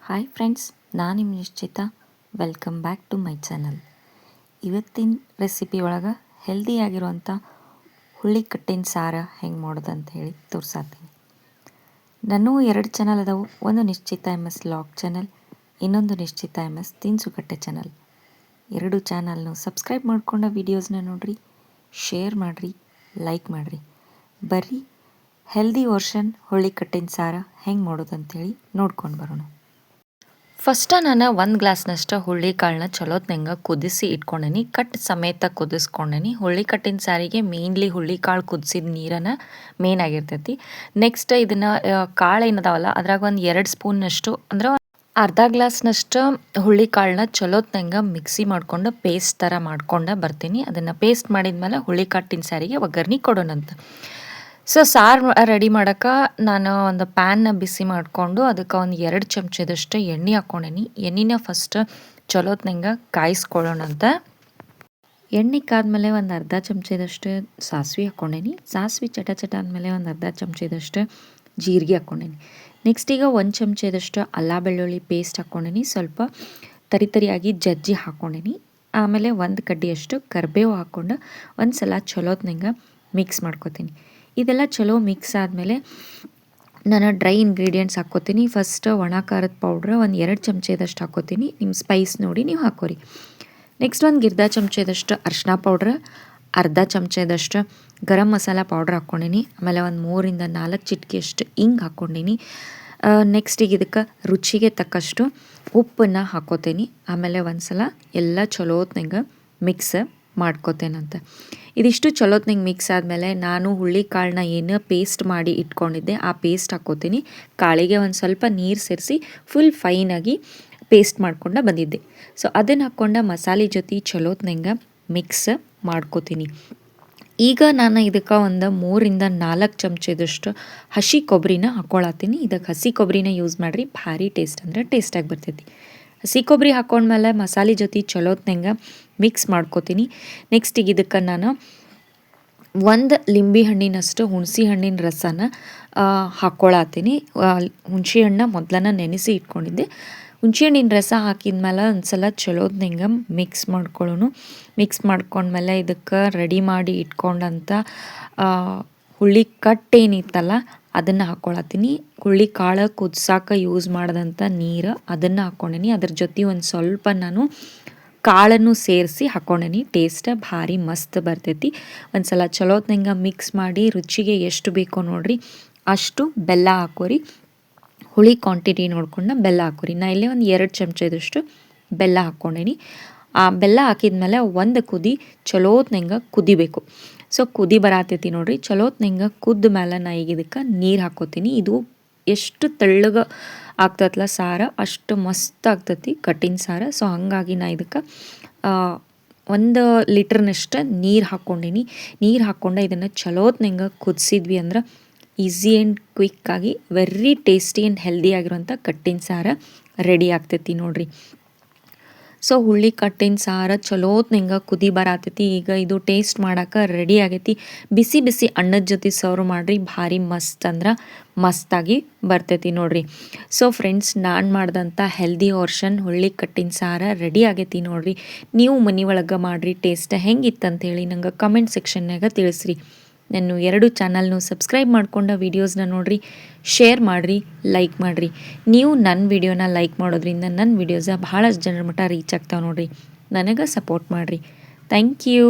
Hi friends, ನಾನು ನಿಮ್ಮ Nishchita. Welcome back to my channel. ಇವತ್ತಿನ ರೆಸಿಪಿ ಒಳಗೆ ಹೆಲ್ದಿಯಾಗಿರುವಂಥ ಹುಳ್ಳಿ ಕಟ್ಟಿನ ಸಾರ ಹೆಂಗೆ ಮಾಡೋದಂತ ಹೇಳಿ ತೋರ್ಸಾತೀನಿ. ನಾನು 2 ಚಾನಲ್ ಅದಾವು. ಒಂದು ನಿಶ್ಚಿತ MS ಲಾಗ್ ಚಾನಲ್, ಇನ್ನೊಂದು ನಿಶ್ಚಿತ MS ತಿನಿಸುಕಟ್ಟೆ ಚಾನಲ್. 2 ಚಾನಲ್ನು ಸಬ್ಸ್ಕ್ರೈಬ್ ಮಾಡ್ಕೊಂಡು ವೀಡಿಯೋಸ್ನ ನೋಡಿರಿ, ಶೇರ್ ಮಾಡಿರಿ, ಲೈಕ್ ಮಾಡಿರಿ. ಬರ್ರಿ ಹೆಲ್ದಿ ವರ್ಷನ್ ಹುಳ್ಳಿ ಕಟ್ಟಿನ ಸಾರ ಹೆಂಗೆ ಮಾಡೋದಂತೇಳಿ ನೋಡ್ಕೊಂಡು ಬರೋಣ. ಫಸ್ಟ್ ನಾನು 1 ಗ್ಲಾಸ್ನಷ್ಟು ಹುಳ್ಳಿ ಕಾಳನ್ನ ಚಲೋತ್ನಂಗೆ ಕುದಿಸಿ ಇಟ್ಕೊಂಡೇನಿ. ಕಟ್ ಸಮೇತ ಕುದಿಸ್ಕೊಂಡೇನಿ. ಹುಳ್ಳಿ ಕಟ್ಟಿನ ಸಾರಿಗೆ ಮೇನ್ಲಿ ಹುಳ್ಳಿ ಕಾಳು ಕುದಿಸಿದ ನೀರನ್ನು ಮೇನ್ ಆಗಿರ್ತೈತಿ. ನೆಕ್ಸ್ಟ್ ಇದನ್ನು ಕಾಳು ಏನದಾವಲ್ಲ ಅದ್ರಾಗ ಒಂದು 2 ಸ್ಪೂನ್ನಷ್ಟು ಅಂದ್ರೆ ಅರ್ಧ ಗ್ಲಾಸ್ನಷ್ಟು ಹುಳ್ಳಿ ಕಾಳನ್ನ ಚಲೋತ್ನಂಗೆ ಮಿಕ್ಸಿ ಮಾಡ್ಕೊಂಡು ಪೇಸ್ಟ್ ಥರ ಮಾಡ್ಕೊಂಡು ಬರ್ತೀನಿ. ಅದನ್ನು ಪೇಸ್ಟ್ ಮಾಡಿದ್ಮೇಲೆ ಹುಳ್ಳಿ ಕಟ್ಟಿನ ಸಾರಿಗೆ ಒಗ್ಗರಣೆ ಕೊಡೋಣಂತ. ಸೊ ಸಾರು ರೆಡಿ ಮಾಡೋಕೆ ನಾನು ಒಂದು ಪ್ಯಾನ್ನ ಬಿಸಿ ಮಾಡಿಕೊಂಡು ಅದಕ್ಕೆ ಒಂದು 2 ಚಮಚದಷ್ಟು ಎಣ್ಣೆ ಹಾಕ್ಕೊಂಡೇನಿ. ಎಣ್ಣೆನ ಫಸ್ಟ್ ಚಲೋತ್ನಂಗೆ ಕಾಯಿಸ್ಕೊಳ್ಳೋಣಂತ. ಎಣ್ಣೆ ಕಾದ್ಮೇಲೆ ಒಂದು ಅರ್ಧ ಚಮಚದಷ್ಟು ಸಾಸಿವೆ ಹಾಕ್ಕೊಂಡೇನಿ. ಸಾಸಿವೆ ಚಟ ಆದಮೇಲೆ ಒಂದು ಅರ್ಧ ಚಮಚದಷ್ಟು ಜೀರಿಗೆ ಹಾಕ್ಕೊಂಡೇನಿ. ನೆಕ್ಸ್ಟ್ ಈಗ 1 ಚಮಚದಷ್ಟು ಅಲ್ಲ ಬೆಳ್ಳುಳ್ಳಿ ಪೇಸ್ಟ್ ಹಾಕ್ಕೊಂಡೇನಿ. ಸ್ವಲ್ಪ ತರಿಯಾಗಿ ಜಜ್ಜಿ ಹಾಕ್ಕೊಂಡೇನಿ. ಆಮೇಲೆ 1 ಕಡ್ಡಿಯಷ್ಟು ಕರಿಬೇವು ಹಾಕ್ಕೊಂಡು ಒಂದು ಸಲ ಚಲೋತ್ನಂಗೆ ಮಿಕ್ಸ್ ಮಾಡ್ಕೊತೀನಿ. ಇದೆಲ್ಲ ಚಲೋ ಮಿಕ್ಸ್ ಆದಮೇಲೆ ನಾನು ಡ್ರೈ ಇಂಗ್ರೀಡಿಯೆಂಟ್ಸ್ ಹಾಕ್ಕೋತೀನಿ. ಫಸ್ಟ್ ಒಣ ಖಾರದ ಪೌಡ್ರ್ ಒಂದು 2 ಚಮಚದಷ್ಟು ಹಾಕ್ಕೋತೀನಿ. ನಿಮ್ಮ ಸ್ಪೈಸ್ ನೋಡಿ ನೀವು ಹಾಕೋರಿ. ನೆಕ್ಸ್ಟ್ ಒಂದು ಅರ್ಧ ಚಮಚದಷ್ಟು ಅರಿಶಿನ ಪೌಡ್ರ್, ಅರ್ಧ ಚಮಚದಷ್ಟು ಗರಂ ಮಸಾಲ ಪೌಡ್ರ್ ಹಾಕ್ಕೊಂಡೀನಿ. ಆಮೇಲೆ ಒಂದು 3 ಇಂದ 4 ಚಿಟಿಕೆಯಷ್ಟು ಹಿಂಗೆ ಹಾಕ್ಕೊಂಡೀನಿ. ನೆಕ್ಸ್ಟ್ ಈಗ ಇದಕ್ಕೆ ರುಚಿಗೆ ತಕ್ಕಷ್ಟು ಉಪ್ಪನ್ನು ಹಾಕ್ಕೋತೀನಿ. ಆಮೇಲೆ ಒಂದು ಸಲ ಎಲ್ಲ ಚಲೋತ್ನಂಗೆ ಮಿಕ್ಸ್ ಮಾಡ್ಕೋತೇನಂತ. ಇದಿಷ್ಟು ಚಲೋತ್ನಂಗೆ ಮಿಕ್ಸ್ ಆದಮೇಲೆ ನಾನು ಹುಳ್ಳಿ ಕಾಳನ್ನ ಏನು ಪೇಸ್ಟ್ ಮಾಡಿ ಇಟ್ಕೊಂಡಿದ್ದೆ ಆ ಪೇಸ್ಟ್ ಹಾಕ್ಕೋತೀನಿ. ಕಾಳಿಗೆ ಒಂದು ಸ್ವಲ್ಪ ನೀರು ಸೇರಿಸಿ ಫುಲ್ ಫೈನಾಗಿ ಪೇಸ್ಟ್ ಮಾಡ್ಕೊಂಡು ಬಂದಿದ್ದೆ. ಸೊ ಅದನ್ನು ಹಾಕ್ಕೊಂಡು ಮಸಾಲೆ ಜೊತೆ ಚಲೋತ್ನಂಗೆ ಮಿಕ್ಸ್ ಮಾಡ್ಕೋತೀನಿ. ಈಗ ನಾನು ಇದಕ್ಕೆ ಒಂದು 3 ಇಂದ 4 ಚಮಚದಷ್ಟು ಹಸಿ ಕೊಬ್ಬರಿನ ಹಾಕ್ಕೊಳತ್ತೀನಿ. ಇದಕ್ಕೆ ಹಸಿ ಕೊಬ್ಬರಿನ ಯೂಸ್ ಮಾಡಿರಿ, ಭಾರಿ ಟೇಸ್ಟಾಗಿ ಬರ್ತೈತಿ. ಹಸಿ ಕೊಬ್ಬರಿ ಹಾಕ್ಕೊಂಡ್ಮೇಲೆ ಮಸಾಲೆ ಜೊತೆ ಚಲೋತ್ನಂಗೆ ಮಿಕ್ಸ್ ಮಾಡ್ಕೋತೀನಿ. ನೆಕ್ಸ್ಟ್ ಈಗ ಇದಕ್ಕೆ ನಾನು 1 ಲಿಂಬೆ ಹಣ್ಣಿನಷ್ಟು ಹುಣಸೆ ಹಣ್ಣಿನ ರಸನ ಹಾಕ್ಕೊಳತ್ತೀನಿ. ಹುಣಸೆ ಹಣ್ಣು ಮೊದಲನ್ನ ನೆನೆಸಿ ಇಟ್ಕೊಂಡಿದ್ದೆ. ಹುಣಸೆ ಹಣ್ಣಿನ ರಸ ಹಾಕಿದ್ಮೇಲೆ ಒಂದು ಸಲ ಚಲೋತ್ನಂಗೆ ಮಿಕ್ಸ್ ಮಾಡ್ಕೊಳ್ಳೋಣ. ಮಿಕ್ಸ್ ಮಾಡ್ಕೊಂಡ್ಮೇಲೆ ಇದಕ್ಕೆ ರೆಡಿ ಮಾಡಿ ಇಟ್ಕೊಂಡಂಥ ಹುಳ್ಳಿ ಕಟ್ಟೇನಿತ್ತಲ್ಲ ಅದನ್ನು ಹಾಕ್ಕೊಳತ್ತೀನಿ. ಹುಳ್ಳಿ ಕಾಳು ಕುದಿಸಾಕ ಯೂಸ್ ಮಾಡಿದಂಥ ನೀರು ಅದನ್ನು ಹಾಕ್ಕೊಂಡೇನಿ. ಅದ್ರ ಜೊತೆ ಒಂದು ಸ್ವಲ್ಪ ನಾನು ಕಾಳನ್ನು ಸೇರಿಸಿ ಹಾಕ್ಕೊಂಡೇನಿ. ಟೇಸ್ಟ್ ಭಾರಿ ಮಸ್ತ್ ಬರ್ತೈತಿ. ಒಂದು ಸಲ ಚಲೋತ್ನಂಗೆ ಮಿಕ್ಸ್ ಮಾಡಿ ರುಚಿಗೆ ಎಷ್ಟು ಬೇಕೋ ನೋಡಿರಿ ಅಷ್ಟು ಬೆಲ್ಲ ಹಾಕೋರಿ. ಹುಳಿ ಕ್ವಾಂಟಿಟಿ ನೋಡ್ಕೊಂಡು ಬೆಲ್ಲ ಹಾಕೋರಿ. ನಾ ಇಲ್ಲೇ ಒಂದು 2 ಚಮಚದಷ್ಟು ಬೆಲ್ಲ ಹಾಕ್ಕೊಂಡೇನಿ. ಆ ಬೆಲ್ಲ ಹಾಕಿದ್ಮೇಲೆ ಒಂದು ಕುದಿ ಚಲೋತ್ನಂಗೆ ಕುದಿಬೇಕು. ಸೊ ಕುದಿ ಬರತೈತಿ ನೋಡಿರಿ. ಚಲೋತ್ನಂಗೆ ಕುದ್ದ ಮೇಲೆ ನಾ ಈಗ ಇದಕ್ಕೆ ನೀರು ಹಾಕ್ಕೋತೀನಿ. ಇದು ಎಷ್ಟು ತೆಳ್ಳಗೆ ಆಗ್ತದಲ್ಲ ಸಾರು ಅಷ್ಟು ಮಸ್ತ್ ಆಗ್ತೈತಿ ಕಟ್ಟಿನ ಸಾರು. ಸೊ ಹಾಗಾಗಿ ನಾ ಇದಕ್ಕೆ 1 ಲೀಟ್ರ್ನಷ್ಟು ನೀರು ಹಾಕ್ಕೊಂಡೀನಿ. ನೀರು ಹಾಕ್ಕೊಂಡು ಇದನ್ನು ಚಲೋತ್ನಂಗೆ ಕುದಿಸಿದ್ವಿ ಅಂದ್ರೆ ಈಸಿ ಆ್ಯಂಡ್ ಕ್ವಿಕ್ಕಾಗಿ ವೆರಿ ಟೇಸ್ಟಿ ಆ್ಯಂಡ್ ಹೆಲ್ದಿ ಆಗಿರುವಂಥ ಕಟ್ಟಿನ ಸಾರು ರೆಡಿ ಆಗ್ತೈತಿ ನೋಡಿರಿ. ಸೊ ಹುಳ್ಳಿ ಕಟ್ಟಿನ ಸಾರು ಚಲೋತ್ನಂಗೆ ಕುದಿ ಬರತೈತಿ. ಈಗ ಇದು ಟೇಸ್ಟ್ ಮಾಡೋಕೆ ರೆಡಿ ಆಗೈತಿ. ಬಿಸಿ ಬಿಸಿ ಅನ್ನದ ಜೊತೆ ಸರ್ವ್ ಮಾಡಿರಿ, ಭಾರಿ ಮಸ್ತಾಗಿ ಬರ್ತೈತಿ ನೋಡಿರಿ. ಸೊ ಫ್ರೆಂಡ್ಸ್, ನಾನು ಮಾಡಿದಂಥ ಹೆಲ್ದಿ ವರ್ಷನ್ ಹುಳ್ಳಿ ಕಟ್ಟಿನ ಸಾರು ರೆಡಿ ಆಗೈತಿ ನೋಡಿರಿ. ನೀವು ಮನೆ ಒಳಗೆ ಮಾಡಿರಿ. ಟೇಸ್ಟ್ ಹೆಂಗಿತ್ತಂತೇಳಿ ನಂಗೆ ಕಮೆಂಟ್ ಸೆಕ್ಷನ್ನಾಗ ತಿಳಿಸ್ರಿ. ನಾನು 2 ಚಾನಲ್ನು ಸಬ್ಸ್ಕ್ರೈಬ್ ಮಾಡ್ಕೊಂಡು ವೀಡಿಯೋಸ್ನ ನೋಡಿರಿ, ಶೇರ್ ಮಾಡಿರಿ, ಲೈಕ್ ಮಾಡಿರಿ. ನೀವು ನನ್ನ ವಿಡಿಯೋನ ಲೈಕ್ ಮಾಡೋದ್ರಿಂದ ನನ್ನ ವಿಡಿಯೋಸ ಭಾಳಷ್ಟು ಜನರ ಮಟ್ಟ ರೀಚ್ ಆಗ್ತಾವೆ ನೋಡಿರಿ. ನನಗೆ ಸಪೋರ್ಟ್ ಮಾಡಿರಿ. Thank you.